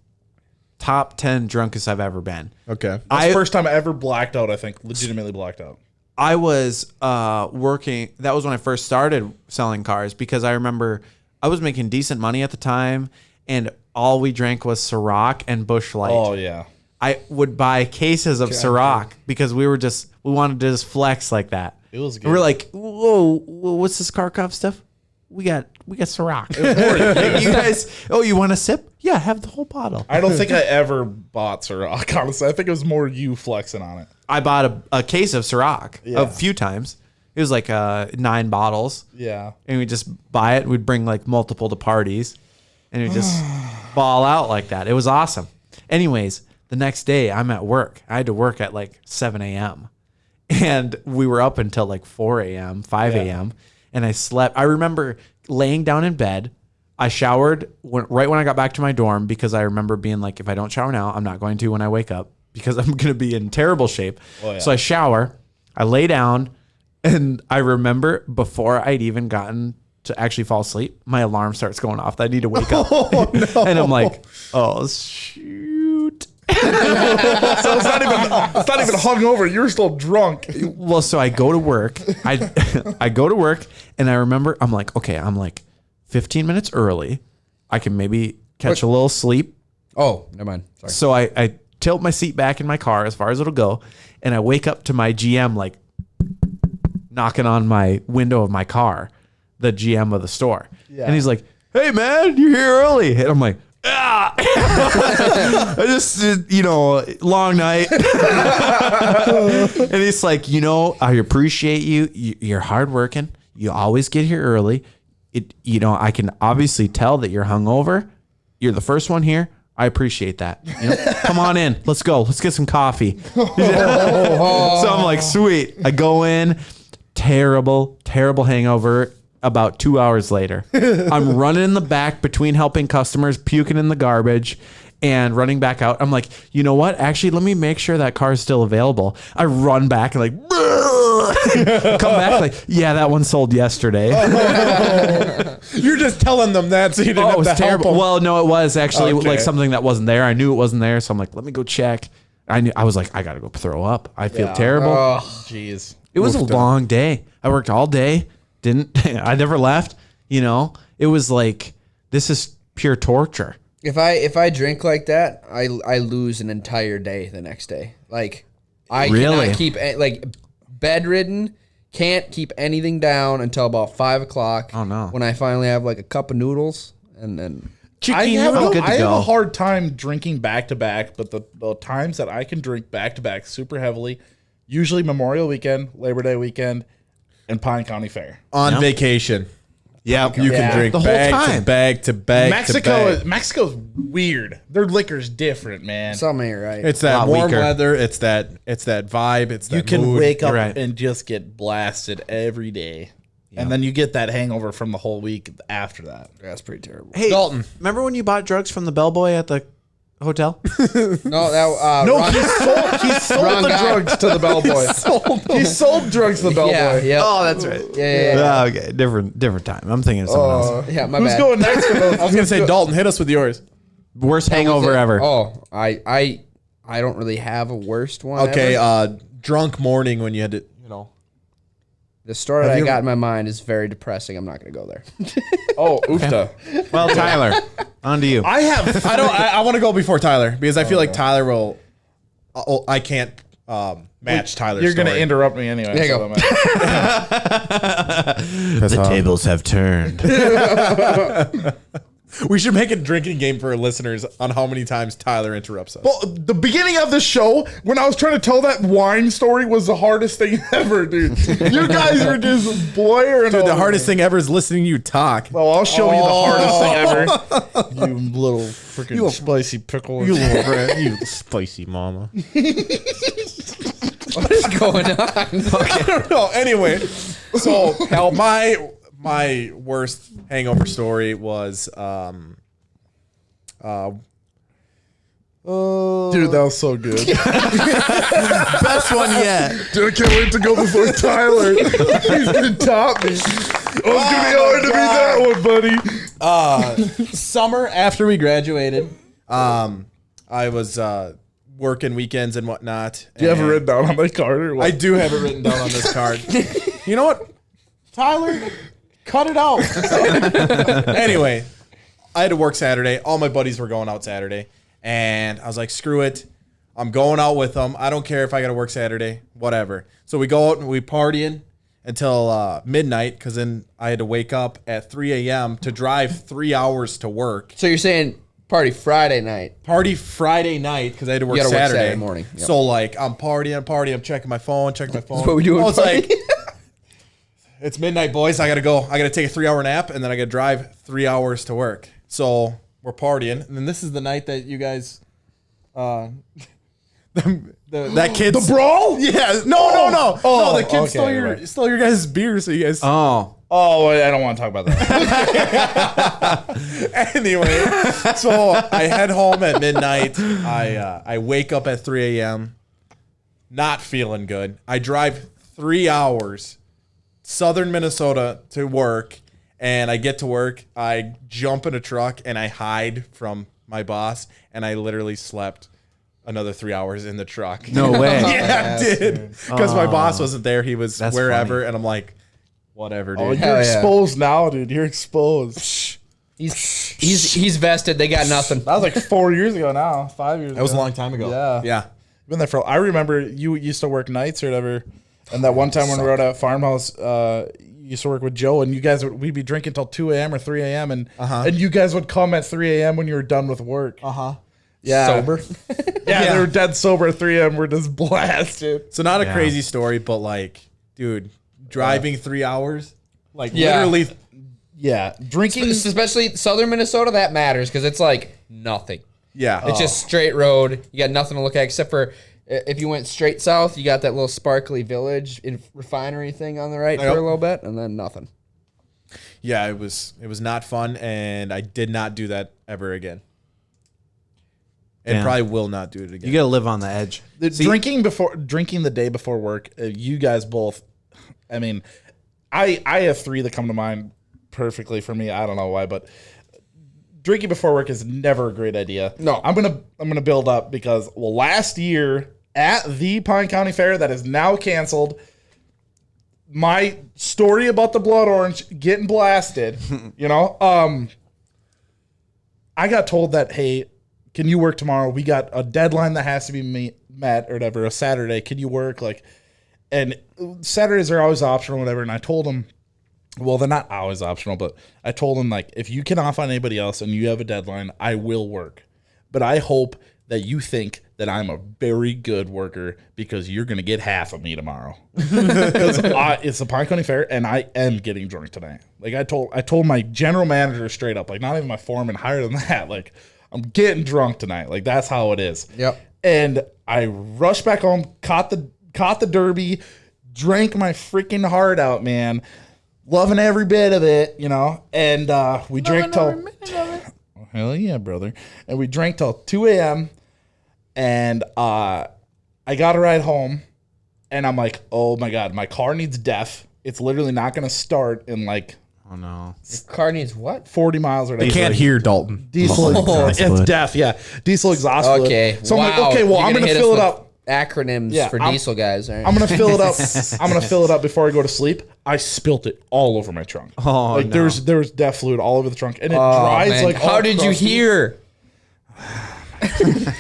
top 10 drunkest I've ever been. Okay. That's the first time I ever blacked out, I think. Legitimately blacked out. I was working. That was when I first started selling cars because I remember I was making decent money at the time, and all we drank was Ciroc and Busch Light. Oh, yeah. I would buy cases of Ciroc because we wanted to just flex like that. It was good. And we're like, whoa, what's this car cup stuff? We got Ciroc. You guys, you want a sip? Yeah, have the whole bottle. I don't think I ever bought Ciroc, honestly. I think it was more you flexing on it. I bought a case of Ciroc a few times. It was like 9 bottles. Yeah. And we just buy it. We'd bring like multiple to parties. And we just ball out like that. It was awesome. Anyways, the next day I'm at work. I had to work at like 7 a.m. And we were up until like 4 a.m., 5 a.m. And I slept. I remember laying down in bed. I showered right when I got back to my dorm because I remember being like, if I don't shower now, I'm not going to when I wake up because I'm going to be in terrible shape. Oh, yeah. So I shower, I lay down, and I remember before I'd even gotten to actually fall asleep, my alarm starts going off that I need to wake up. Oh, no. And I'm like, oh, shoot. So it's not even hungover. You're still drunk. Well, so I go to work. I go to work, and I remember I'm like, okay, I'm like 15 minutes early. I can maybe catch a little sleep. Oh, never mind. Sorry. So I tilt my seat back in my car as far as it'll go, and I wake up to my GM like knocking on my window of my car, the GM of the store. Yeah. And he's like, hey man, you're here early. And I'm like, ah. I just, long night. And he's like, I appreciate you. You're hardworking. You always get here early. I can obviously tell that you're hungover. You're the first one here. I appreciate that. Come on in. Let's go. Let's get some coffee. So I'm like, sweet. I go in. terrible hangover about 2 hours later. I'm running in the back between helping customers, puking in the garbage, and running back out. I'm like, you know what? Actually, let me make sure that car is still available. I run back and like, come back like, yeah, that one sold yesterday. You're just telling them that so you didn't have to help them. Well, no, it was actually like something that wasn't there. I knew it wasn't there, so I'm like, let me go check. I was like, I gotta go throw up. I feel terrible. Oh, jeez. It was a long day. I worked all day. I never left. You know, it was like, this is pure torture. If I drink like that, I lose an entire day the next day. Like I cannot keep bedridden. Can't keep anything down until about 5 o'clock. Oh no! When I finally have like a cup of noodles and then. I have a hard time drinking back to back, but the times that I can drink back to back super heavily, usually Memorial Weekend, Labor Day weekend, and Pine County Fair. On vacation. Yeah, you can drink the whole time. bag to bag. Mexico's weird. Their liquor's different, man. Something ain't right. It's that warm weather. It's that vibe. It's that you can mood. wake up and just get blasted every day. Yep. And then you get that hangover from the whole week after that. That's pretty terrible. Hey, Dalton, remember when you bought drugs from the bellboy at the hotel? He sold the drugs to the bellboy. He sold drugs to the bellboy. Yeah. Oh, that's right. Yeah. Okay, different time. I'm thinking of someone else. Yeah, my Who's bad. going next for those? I was gonna say, Dalton, hit us with yours. Worst hangover ever. Oh, I don't really have a worst one. Okay, ever. drunk morning when you had to, The story that I got in my mind is very depressing. I'm not going to go there. Oh, oofta. Well, Tyler, on to you. I want to go before Tyler because I feel like Tyler will. I can't match Tyler's. You're going to interrupt me anyway. There you go. The tables have turned. We should make a drinking game for our listeners on how many times Tyler interrupts us. Well, the beginning of the show, when I was trying to tell that wine story, was the hardest thing ever, dude. You guys were just blaring. Dude, the hardest thing ever is listening to you talk. Well, I'll show you the hardest thing ever. You little freaking spicy pickle. You little friend. You spicy mama. What is going on? I don't know. Anyway, so my worst hangover story was Dude, that was so good. Best one yet. Dude, I can't wait to go before Tyler. He's gonna top me. Oh, it's gonna be hard to beat that one, buddy. summer after we graduated. I was working weekends and whatnot. Do you have it written down on my card or what? I do have it written down on this card. You know what, Tyler? Cut it out. Anyway, I had to work Saturday. All my buddies were going out Saturday. And I was like, screw it. I'm going out with them. I don't care if I got to work Saturday. Whatever. So we go out and we partying until midnight because then I had to wake up at 3 a.m. to drive 3 hours to work. So you're saying party Friday night? Party Friday night because I had to work You gotta Saturday. work Saturday morning. Yep. So like I'm partying. I'm checking my phone. That's what we do. Oh, it's like... It's midnight, boys. I got to go. I got to take a 3-hour nap, and then I got to drive 3 hours to work. So we're partying. And then this is the night that you guys... that kid... The brawl? Yeah. No. Oh, the kid okay, stole your guys' beer, so you guys... Oh, wait, I don't want to talk about that. Anyway, so I head home at midnight. I wake up at 3 a.m. Not feeling good. I drive 3 hours... Southern Minnesota to work, and I get to work, I jump in a truck, and I hide from my boss, and I literally slept another 3 hours in the truck. no way. Yeah, I did. Because my boss wasn't there. He was wherever, and I'm like, whatever, dude. Oh, you're exposed now, dude. You're exposed. He's vested. They got nothing. That was like 4 years ago now. 5 years ago. That was a long time ago. Yeah. Been there for... I remember you used to work nights or whatever. And that one time when we were at a farmhouse, you used to work with Joe, and you guys we'd be drinking till 2 a.m. or 3 a.m. and you guys would come at 3 a.m. when you were done with work. Yeah. Sober? Yeah, they were dead sober at 3 a.m. We're just blasted. So not a crazy story, but like, dude, driving 3 hours, like literally. Yeah, drinking. Especially Southern Minnesota, that matters because it's like nothing. Yeah. It's just straight road. You got nothing to look at except for If you went straight south, you got that little sparkly village refinery thing on the right for a little bit, and then nothing. Yeah, it was not fun, and I did not do that ever again. And probably will not do it again. You got to live on the edge. Drinking the day before work, you guys both, I mean, I have 3 that come to mind perfectly for me. I don't know why, but drinking before work is never a great idea. No. I'm gonna build up because last year at the Pine County Fair that is now canceled, my story about the Blood Orange getting blasted, I got told that, hey, can you work tomorrow? We got a deadline that has to be met or whatever, a Saturday. Can you work? And Saturdays are always optional or whatever. And I told them, well, they're not always optional, but I told them, if you cannot find anybody else and you have a deadline, I will work. But I hope that you think that I'm a very good worker because you're going to get half of me tomorrow. Because it's the Pine County Fair, and I am getting drunk tonight. I told my general manager straight up, not even my foreman, higher than that, I'm getting drunk tonight. That's how it is. Yep. And I rushed back home, caught the derby, drank my freaking heart out, man. Loving every bit of it, And we drank till hell yeah, brother. And we drank till 2 a.m. And I got a ride home, and I'm like, oh my God, my car needs DEF. It's literally not going to start in oh no. Your car needs what? 40 miles or They can't hear Dalton. Diesel exhaust. It's DEF, yeah. Diesel exhaust fluid. Okay. So I'm like, okay, well, I'm going to fill it up. Acronyms for diesel guys. Right? I'm going to fill it up. I'm going to fill it up before I go to sleep. I spilt it all over my trunk. Oh, no. There was DEF fluid all over the trunk, and it dries How did you hear?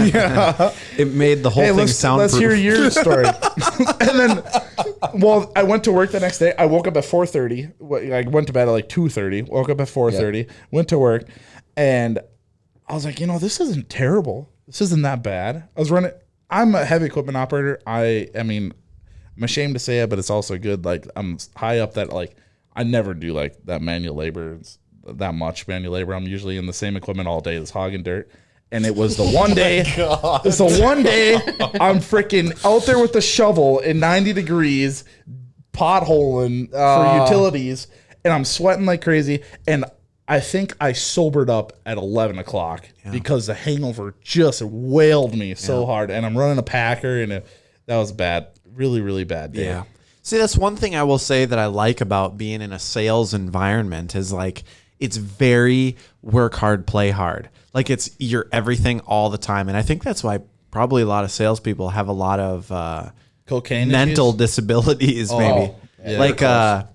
Yeah. It made the whole thing soundproof. Let's hear your story. And then, I went to work the next day. I woke up at 4:30. I went to bed at 2:30. Woke up at 4:30. Went to work, and I was like, this isn't terrible. This isn't that bad. I'm a heavy equipment operator. I mean, I'm ashamed to say it, but it's also good. I'm high up that I never do that manual labor, that much manual labor. I'm usually in the same equipment all day, this hogging dirt. And it was the one day, it's the one day I'm freaking out there with the shovel in 90 degrees, potholing for utilities, and I'm sweating like crazy. And I think I sobered up at 11 o'clock because the hangover just wailed me so hard. And I'm running a Packer, and that was bad. Really, really bad day. Yeah. See, that's one thing I will say that I like about being in a sales environment is it's very work hard, play hard. It's you're everything all the time. And I think that's why probably a lot of salespeople have a lot of cocaine mental disabilities, maybe. Yeah,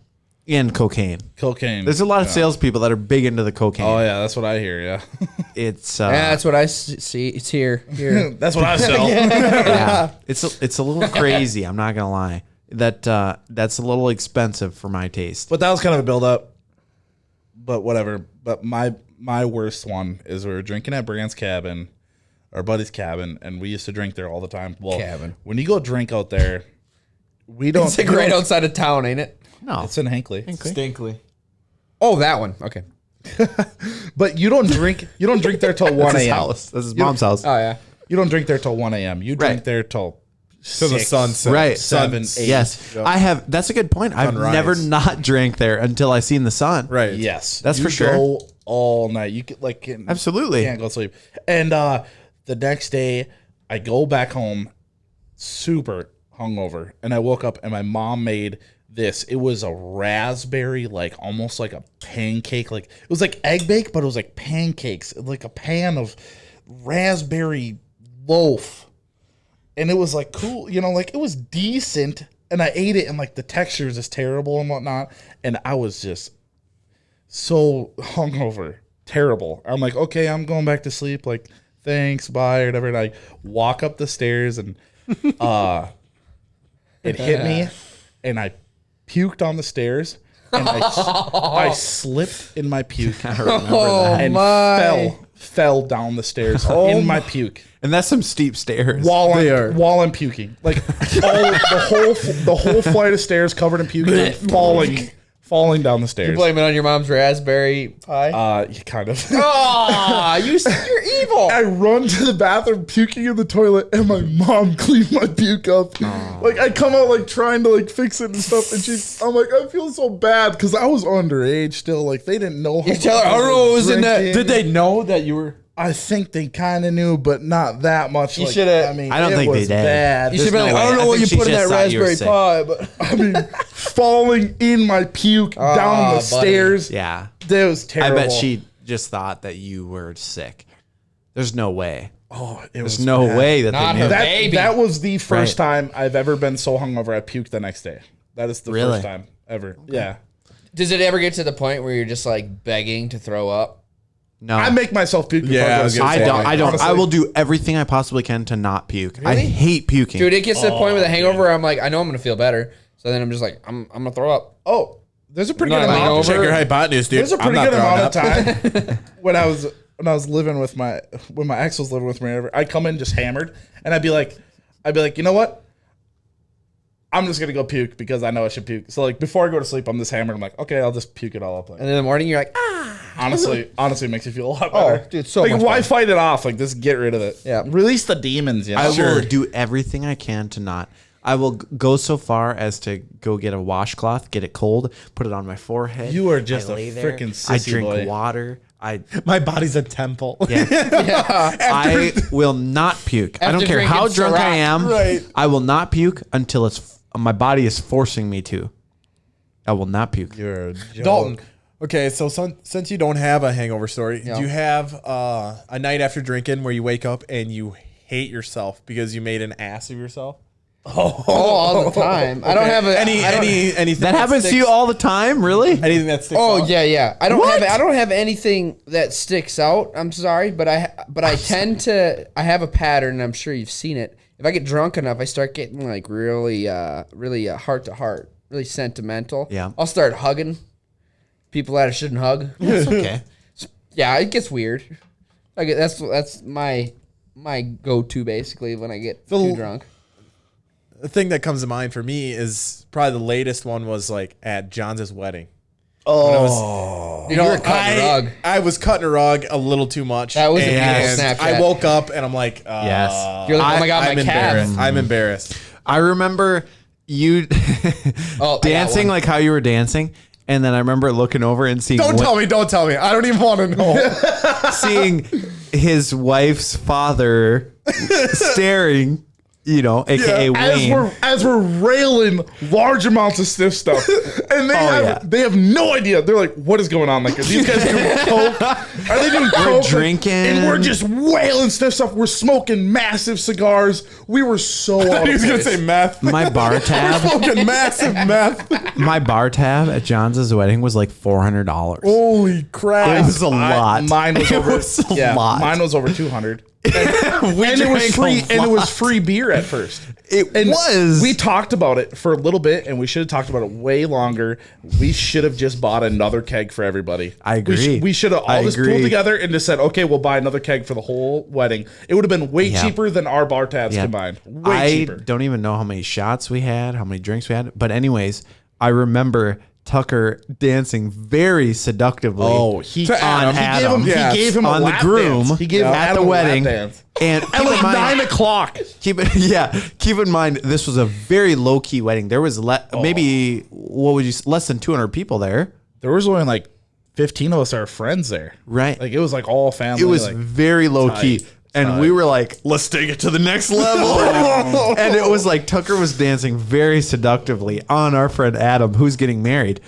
and cocaine. There's a lot of salespeople that are big into the cocaine. Oh, yeah, that's what I hear, yeah. It's that's what I see. It's here. That's what I sell. Yeah. It's a little crazy, I'm not going to lie. That's a little expensive for my taste. But that was kind of a build-up. But whatever. But my worst one is we were drinking at Brand's cabin, our buddy's cabin, and we used to drink there all the time. Well, cabin. When you go drink out there, we don't. It's right outside of town, ain't it? No, it's in Hinckley. Stinkley. Oh, that one. Okay. But you don't drink. You don't drink there till 1 a.m. That's his mom's house. Oh yeah. You don't drink there till 1 a.m. You drink there till the sun sets. Right. 7, 8. Yes. I have. That's a good point. I've never not drank there until I seen the sun. Right. Yes. That's for sure. Go all night. You can absolutely can't go to sleep. And the next day, I go back home, super hungover, and I woke up and my mom made this. It was a raspberry, almost like a pancake. It was like egg bake, but it was like pancakes, like a pan of raspberry loaf. And it was cool, it was decent. And I ate it, and the texture is just terrible and whatnot. And I was just so hungover, terrible. I'm like, okay, I'm going back to sleep. Thanks, bye, or whatever. And I walk up the stairs, and it hit me, and I puked on the stairs, and I slipped in my puke. I remember that. And fell down the stairs in my puke. And that's some steep stairs. While I'm puking. The whole flight of stairs covered in puke, falling down the stairs. You blame it on your mom's raspberry pie? Kind of. Oh, you're evil. I run to the bathroom, puking in the toilet, and my mom cleaned my puke up. Like, I come out, like, trying to, like, fix it and stuff, and I'm like, I feel so bad, because I was underage still. Like, they didn't know. You tell her, I don't know what was in that. Did they know that you were? I think they kind of knew, but not that much. You should have. I mean, I don't think they did. Bad. You should be like, I don't know what you put in that raspberry pie, but I mean, falling in my puke down the stairs. Yeah. That was terrible. I bet she just thought that you were sick. There's no way. There's no way that Not they knew. her That. baby. That was the first time I've ever been so hungover I puked the next day. That is the Really? first time ever. Yeah. Does it ever get to the point where you're just like begging to throw up? No. I make myself puke before Yeah, I go to sleep. I don't. Honestly. I will do everything I possibly can to not puke. I hate puking. Dude, it gets to the point with a hangover. I'm like, I know I'm gonna feel better, so then I'm just like, I'm gonna throw up. Oh, there's a pretty Not good a amount. hangover. Check your hypotenuse, dude. There's a I'm pretty not good amount throwing of time when I was living with when my ex was living with me. I'd come in just hammered, and I'd be like, you know what? I'm just gonna go puke because I know I should puke. So like before I go to sleep, I'm just hammered. I'm like, okay, I'll just puke it all up. Like, And in the morning, you're like, honestly, it makes you feel a lot better. dude, so like much why better. fight it off? Like just get rid of it. Yeah. Release the demons. You know? I will do everything I can to not. I will go so far as to go get a washcloth, get it cold, put it on my forehead. You are just I a lay there, freaking I sissy drink boy. water. My body's a temple. Yeah. I will not puke. I don't After care how drinking drunk I Ciroc. am. Right. I will not puke until my body is forcing me to. I will not puke. You're a joke. Dalton. Okay, so since you don't have a hangover story, do you have a night after drinking where you wake up and you hate yourself because you made an ass of yourself? all the time. I don't have anything That happens to you all the time, really? Anything that sticks Oh out? yeah. I don't have anything that sticks out. I'm sorry, but I tend to. I have a pattern. I'm sure you've seen it. If I get drunk enough, I start getting like really heart to heart, really sentimental. Yeah. I'll start hugging people that I shouldn't hug. It's okay. Yeah, it gets weird. Like that's my go-to basically when I get too drunk. The thing that comes to mind for me is probably the latest one was like at John's wedding. Oh, You were cutting a rug. I was cutting a rug a little too much. That was a and beautiful Snapchat. I woke up and I'm like, Yes. You're like, oh my god, I'm my calf. embarrassed. I'm embarrassed. I remember you Oh, dancing like how you were dancing. And then I remember looking over and seeing Don't tell me. I don't even want to know. seeing his wife's father staring, aka Wayne. as we're railing large amounts of stiff stuff, and they have no idea. They're like, "What is going on? Like, are these guys doing coke? Are they doing coke? drinking. and we're just wailing stiff stuff. We're smoking massive cigars. We were so. He was gonna say meth. My bar tab, Smoking massive meth. my bar tab at John's wedding was like $400. Holy crap! It was a lot. Mine was It over. was a lot. Mine was over 200. And it was free. And it was free beer at first. It was. We talked about it for a little bit, and we should have talked about it way longer. We should have just bought another keg for everybody. I agree. We should have all just pulled together and just said, okay, we'll buy another keg for the whole wedding. It would have been way cheaper than our bar tabs combined. Way cheaper. I don't even know how many shots we had, how many drinks we had. But anyways, I remember Tucker dancing very seductively. Oh, he Adam. He gave him a on the lap groom dance. He gave at Adam the a lap wedding. dance. And At keep in like mind, 9 o'clock. keep in mind, this was a very low key wedding. There was maybe less than 200 people there. There was only like 15 of us are friends there. Right. Like it was like all family. It was like, very low key. And we were like, let's take it to the next level. And it was like Tucker was dancing very seductively on our friend Adam, who's getting married.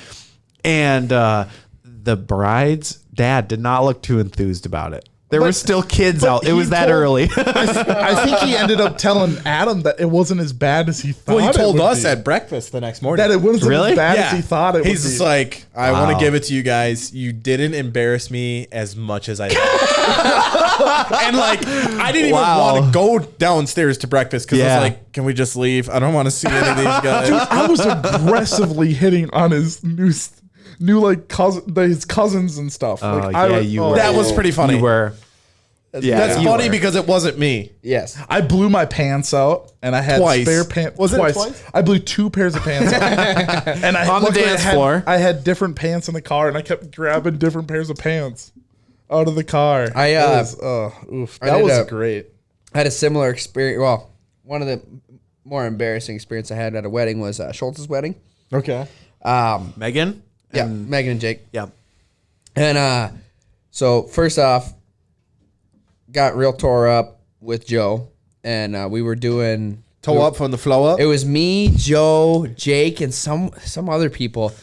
And the bride's dad did not look too enthused about it. There were still kids out. It was that early. I think he ended up telling Adam that it wasn't as bad as he thought. Well, he told it would us be. at breakfast the next morning That it wasn't Really? as bad as he thought it He's would just be. like, I want Wow. to give it to you guys. You didn't embarrass me as much as I did. And like, I didn't even want to go downstairs to breakfast because I Yeah. was like, can we just leave? I don't want to see any of these guys. I was aggressively hitting on his new like his cousins and stuff. Oh, Like, yeah, you were. That was pretty funny. You were. That's funny because it wasn't me. Yes. I blew my pants out, and I had Twice. spare pants. Was it twice? I blew 2 pairs of pants out. And I On the luckily dance I had, floor. I had different pants in the car, and I kept grabbing different pairs of pants out of the car. That was great. I had a similar experience. Well, one of the more embarrassing experience I had at a wedding was Schultz's wedding. Okay. Megan? Megan and Jake. Yeah. And so first off, got real tore up with Joe, and we were doing Toe up from the flow up. It was me, Joe, Jake, and some other people.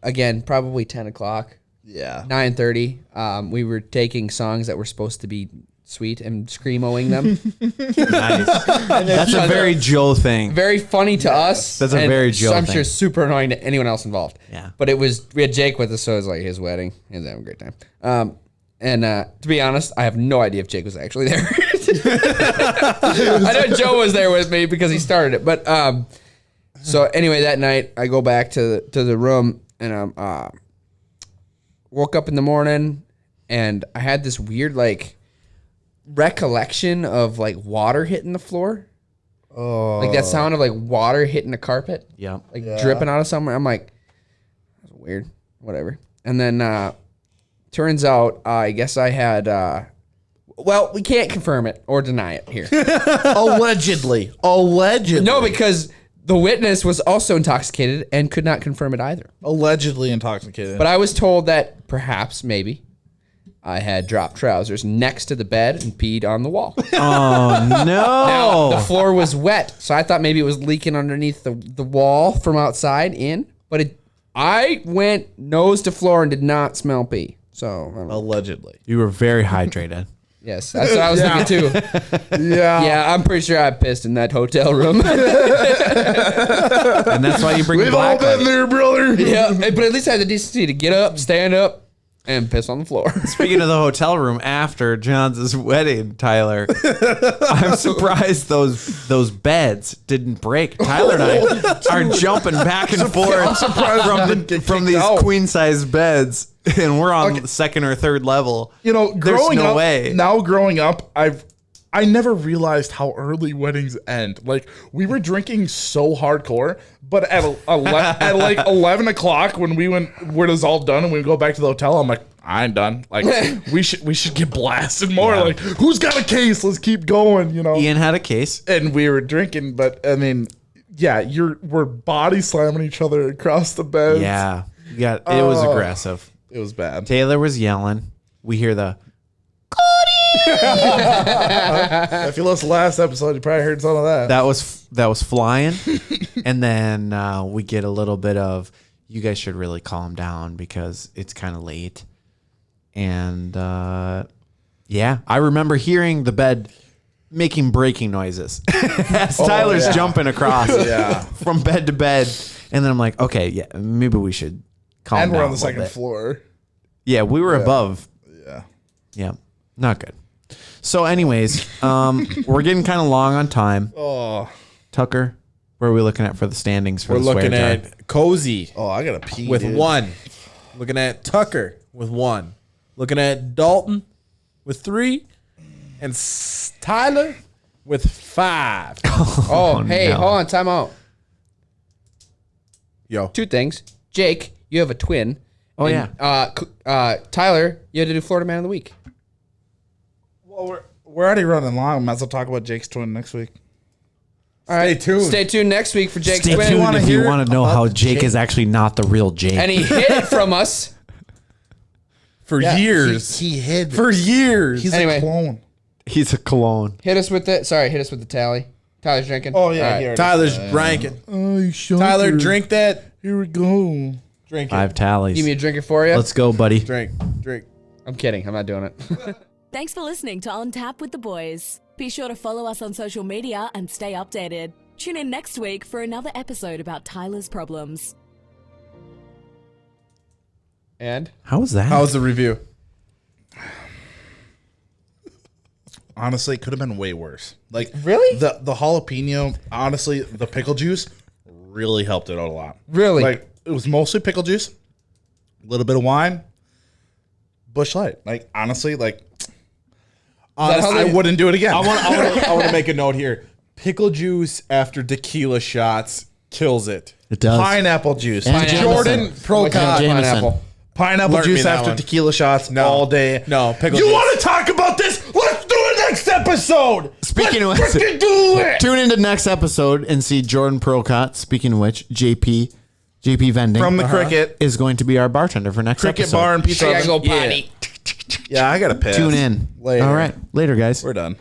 Again, probably 10 o'clock. Yeah. 9:30. We were taking songs that were supposed to be sweet and screamoing them. Nice. That's a very Joe thing. Very funny to us. That's a very Joe I'm thing. sure super annoying to anyone else involved. Yeah. But we had Jake with us, so it was like his wedding. He was having a great time. And to be honest, I have no idea if Jake was actually there. I know Joe was there with me because he started it. But so anyway, that night I go back to the room and woke up in the morning and I had this weird recollection of water hitting the floor. Oh. Like that sound of water hitting the carpet. Yeah. Dripping out of somewhere. I'm like, that's weird. Whatever. And then turns out I guess I had well, we can't confirm it or deny it here. Allegedly. No, because the witness was also intoxicated and could not confirm it either. Allegedly intoxicated. But I was told that perhaps, maybe, I had dropped trousers next to the bed and peed on the wall. Oh, no. Now, the floor was wet, so I thought maybe it was leaking underneath the wall from outside in. But I went nose to floor and did not smell pee. So Allegedly. You were very hydrated. Yes, that's what I was thinking too. Yeah, I'm pretty sure I pissed in that hotel room. And that's why you bring We've black all been light. there, brother. Yeah, but at least I had the decency to get up, stand up, and piss on the floor. Speaking of the hotel room after John's wedding, Tyler, I'm surprised those beds didn't break. Tyler and I are jumping back and forth from these queen size beds, and we're on the second or third level. You know, There's no way. Growing up, I never realized how early weddings end. Like, we were drinking so hardcore, but at 11 o'clock when when it was all done and we go back to the hotel, I'm like, I ain't done. Like, we should get blasted more. Yeah. Like, who's got a case? Let's keep going, you know. Ian had a case. And we were drinking, but I mean, yeah, we're body slamming each other across the beds. Yeah. It was aggressive. It was bad. Taylor was yelling. We hear the If you listened to last episode, you probably heard some of that. that was flying. And then we get a little bit of, you guys should really calm down because it's kind of late. And yeah, I remember hearing the bed making breaking noises as Tyler's jumping across from bed to bed. And then I'm like, okay, yeah, maybe we should calm down. And we're on the a little second bit. floor. Yeah, we were above. Yeah. Yeah, not good. So anyways, we're getting kind of long on time. Oh, Tucker, where are we looking at for the standings for We're the swear looking jar? at Cozy I gotta pee with dude. 1. Looking at Tucker with 1. Looking at Dalton with 3. And Tyler with 5. Hey, no. hold on, time out. Yo. 2 things. Jake, you have a twin. Oh, And, Tyler, you had to do Florida Man of the Week. Well, we're already running long. Might as well talk about Jake's twin next week. All right, tuned. Stay tuned next week for Jake's Stay twin. tuned if you hear want to know about how the Jake Jake? is actually not the real Jake. And he hid it from us. For years. He hid. For years. He's Anyway. a clone. He's a cologne. Hit us with the tally. Tyler's drinking. Oh yeah, All right. here. Tyler's ranking. Oh, Tyler, drink that. Here we go. Drink it. 5 tallies. Give me a drinker for you. Let's go, buddy. Drink. I'm kidding. I'm not doing it. Thanks for listening to On Tap with the Boys. Be sure to follow us on social media and stay updated. Tune in next week for another episode about Tyler's problems. And? How was that? How was the review? Honestly, it could have been way worse. Like, Really? the jalapeno. Honestly, the pickle juice really helped it out a lot. Really? Like, it was mostly pickle juice, a little bit of wine, Busch Light. Like, honestly, like, Honestly, I wouldn't do it again. I want to make a note here. Pickle juice after tequila shots kills it. It does. Pineapple juice. And Jordan Pro pineapple. Pineapple Learn juice me that after one. tequila shots all day. No, pickle You juice. want to talk about this? Let's do it next episode. Speaking of which, Freaking do it. tune into next episode and see Jordan Procott. Speaking of which, JP Vending From the Cricket. is going to be our bartender for next Cricket episode. Bar and Pizza. I gotta go Oven. potty. Yeah, I got to piss. Tune in. Later. All right. Later, guys. We're done.